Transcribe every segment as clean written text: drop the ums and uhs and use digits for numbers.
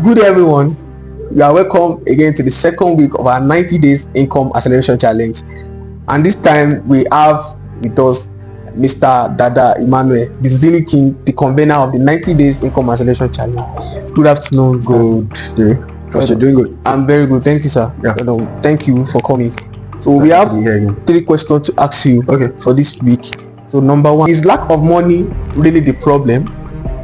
Good everyone, you are welcome again to the second week of our 90 days income acceleration challenge, and this time we have with us Mr. Dada Emmanuel, the Zilly King, the convener of the 90 days income acceleration challenge. Good afternoon. Good day. Trust you're doing good. I'm very good, thank you, sir. Yeah. Thank you for coming. So we have 3 questions to ask you for this week. So number 1, is lack of money really the problem,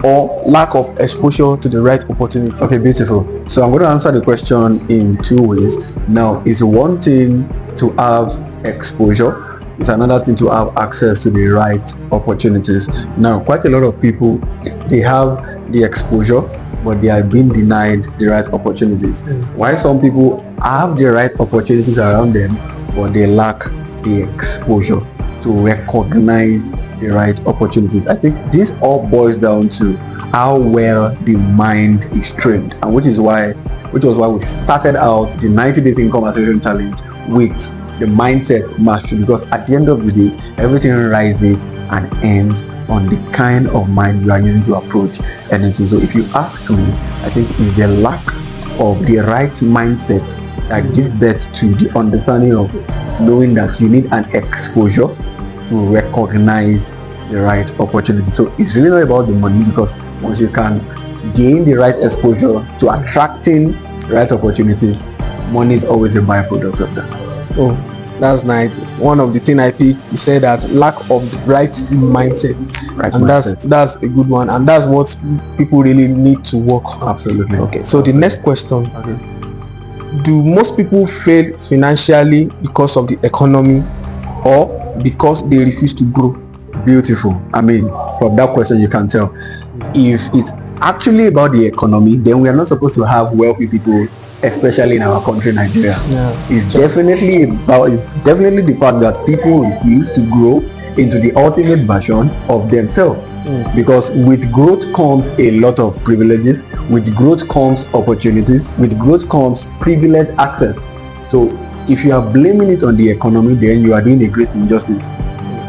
or lack of exposure to the right opportunity? Okay, beautiful. So I'm going to answer the question in 2 ways. Now, it's one thing to have exposure, it's another thing to have access to the right opportunities. Now, quite a lot of people, they have the exposure, but they are being denied the right opportunities. While some people have the right opportunities around them, but they lack the exposure to recognize the right opportunities. I think this all boils down to how well the mind is trained, and which was why we started out the 90 days income acceleration challenge with the mindset mastery, because at the end of the day, everything rises and ends on the kind of mind you are using to approach anything. So if you ask me, I think it's the lack of the right mindset that gives birth to the understanding of knowing that you need an exposure to recognize the right opportunity. So it's really not about the money, because once you can gain the right exposure to attracting the right opportunities, money is always a byproduct of that. Oh, that's nice. One of the things I picked, you said that lack of the right mindset, that's a good one, and that's what people really need to work on. Absolutely. Okay, so the next question, do most people fail financially because of the economy, or because they refuse to grow? Beautiful. I mean, from that question you can tell, if it's actually about the economy, then we are not supposed to have wealthy people, especially in our country, Nigeria. It's definitely the fact that people refuse to grow into the ultimate version of themselves. Because with growth comes a lot of privileges, with growth comes opportunities, with growth comes privileged access. So if you are blaming it on the economy, then you are doing a great injustice.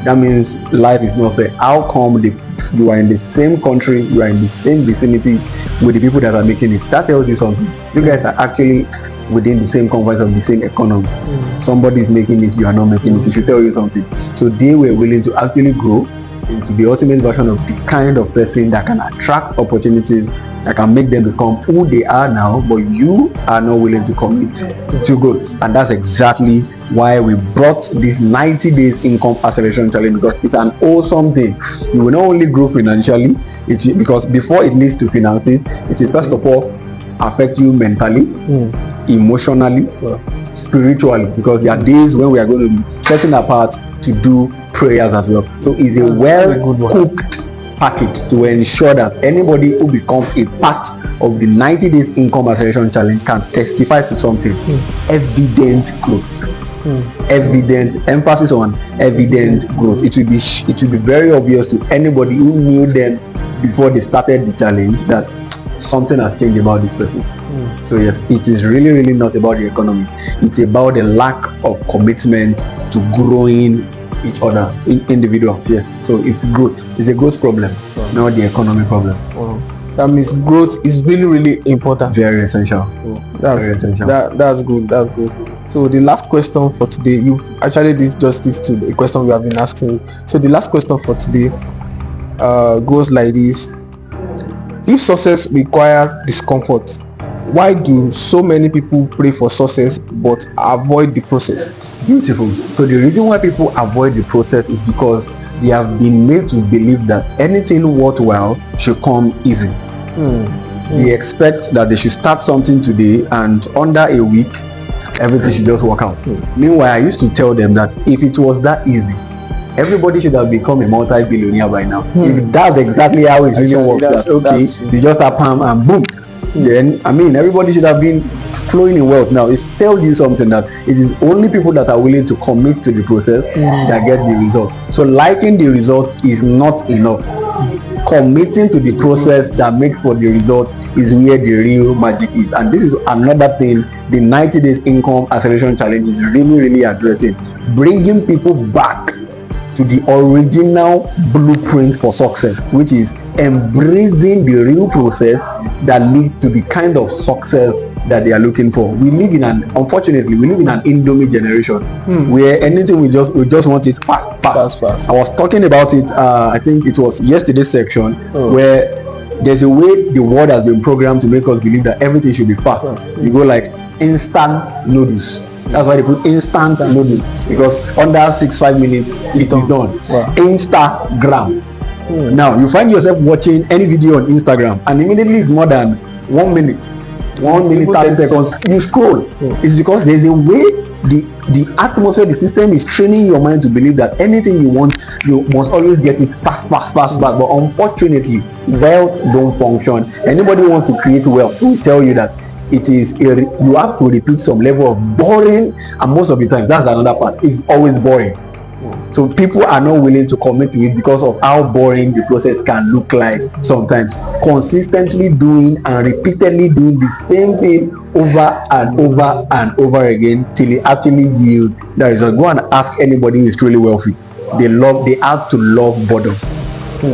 That means life is not fair. How come you are in the same country, you are in the same vicinity with the people that are making it? That tells you something. You guys are actually within the same confines of the same economy. Somebody is making it, you are not making it. It should tell you something. So they were willing to actually grow into the ultimate version of the kind of person that can attract opportunities, that can make them become who they are now, but you are not willing to commit to growth. And that's exactly why we brought this 90 days income acceleration challenge, because it's an awesome thing. You will not only grow financially, because before it leads to finances, it will first of all affect you mentally, emotionally, spiritually, because there are days when we are going to be setting apart to do prayers as well. So it's a well-cooked package to ensure that anybody who becomes a part of the 90 days income acceleration challenge can testify to something. Evident growth. Evident, emphasis on evident growth. It will be very obvious to anybody who knew them before they started the challenge that something has changed about this person. So yes, it is really not about the economy. It's about the lack of commitment to growing each other, individuals. Yes, so it's growth. It's a growth problem, not the economy problem. That means growth is really important. Very essential. Very essential. That's good. So the last question for today, you've actually did justice to the question we have been asking. So the last question for today goes like this: if success requires discomfort, why do so many people pray for success but avoid the process? Beautiful. So the reason why people avoid the process is because they have been made to believe that anything worthwhile should come easy. They expect that they should start something today and under a week everything should just work out. Meanwhile, I used to tell them that if it was that easy, everybody should have become a multi-billionaire by now. If that's exactly how it really works, you just tap palm and boom. Then everybody should have been flowing in wealth. Now it tells you something, that it is only people that are willing to commit to the process that get the result. So liking the result is not enough. Committing to the process that makes for the result is where the real magic is. And this is another thing the 90 days income acceleration challenge is really addressing, bringing people back to the original blueprint for success, which is embracing the real process that leads to the kind of success that they are looking for. Unfortunately, we live in an Indomie generation where anything we just want it fast. I was talking about it, I think it was yesterday's section, where there's a way the world has been programmed to make us believe that everything should be fast. You go like instant noodles. That's why they put instant noodles, because under 6-5 minutes it is done. Wow. Instagram. Now you find yourself watching any video on Instagram and immediately it's more than 1 minute, 1 minute 30 seconds. You scroll. It's because there's a way the atmosphere, the system is training your mind to believe that anything you want, you must always get it fast. But unfortunately, wealth don't function. Anybody who wants to create wealth will tell you that you have to repeat some level of boring, and most of the time that's another part, it's always boring. So people are not willing to commit to it because of how boring the process can look like sometimes. Consistently doing and repeatedly doing the same thing over and over and over again till it actually yields the result. Go and ask anybody who is truly wealthy. They have to love boredom.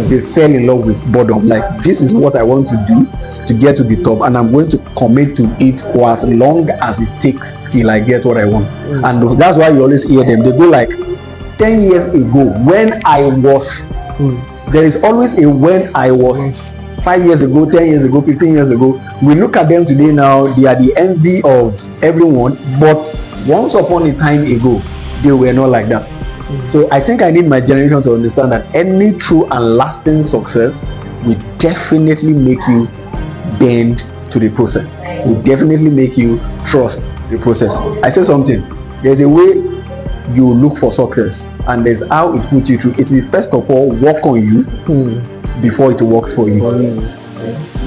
They fell in love with boredom. Like, this is what I want to do to get to the top, and I'm going to commit to it for as long as it takes till I get what I want. And that's why you always hear them. They go like, 10 years ago when I was, there is always a when I was. 5 years ago, 10 years ago, 15 years ago. We look at them today now, they are the envy of everyone, but once upon a time ago, they were not like that. So I think I need my generation to understand that any true and lasting success will definitely make you bend to the process. Will definitely make you trust the process. I say something, there's a way you look for success, and there's how it puts you through. It will first of all work on you before it works for you.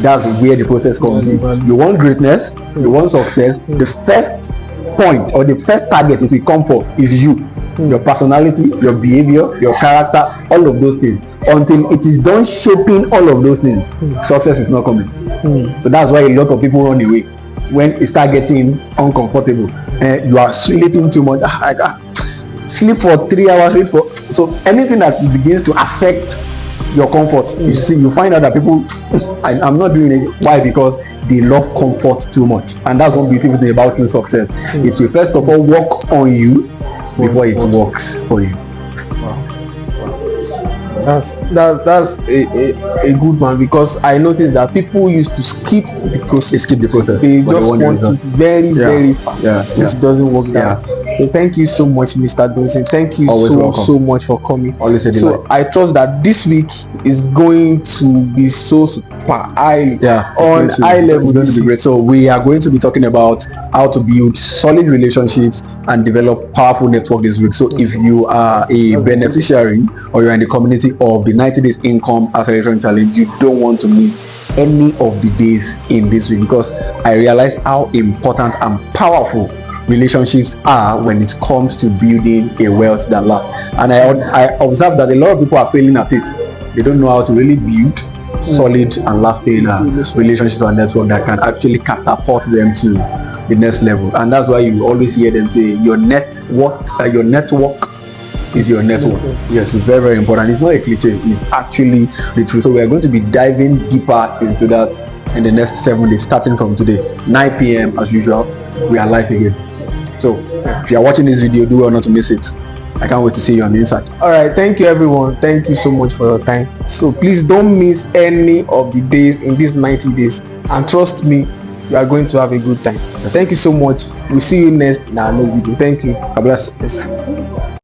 That's where the process comes in. You want greatness, you want success, the first point or the first target it will come for is you. Your personality, your behavior, your character, all of those things. Until it is done shaping all of those things, success is not coming. So that's why a lot of people run away when it starts getting uncomfortable. You are sleeping too much. Sleep for 3 hours, so anything that begins to affect your comfort, you find out that people I'm not doing it. Why? Because they love comfort too much. And that's one beautiful thing about true success. It will first of all work on you before it works for you. That's a good one, because I noticed that people used to skip the process. They just want it very fast, which doesn't work that. So thank you so much, Mr. Dunsin. Thank you so much for coming. So I trust that this week is going to be so super high on high level. It's going to be great. So we are going to be talking about how to build solid relationships and develop powerful network this week. So if you are a beneficiary or you're in the community of the 90 days income acceleration challenge, you don't want to miss any of the days in this week, because I realize how important and powerful relationships are when it comes to building a wealth that lasts. And I observe that a lot of people are failing at it. They don't know how to really build solid and lasting relationships and network that can actually catapult them to the next level. And that's why you always hear them say your network is your network. Yes, it's very, very important. It's not a cliche, it's actually the truth. So we are going to be diving deeper into that in the next 7 days, starting from today, 9 p.m. as usual. We are live again. So if you are watching this video, do well not to miss it. I can't wait to see you on the inside. All right, thank you everyone. Thank you so much for your time. So please don't miss any of the days in these 90 days, and trust me, you are going to have a good time. Thank you so much. We'll see you next in our next video. Thank you. God bless. Yes.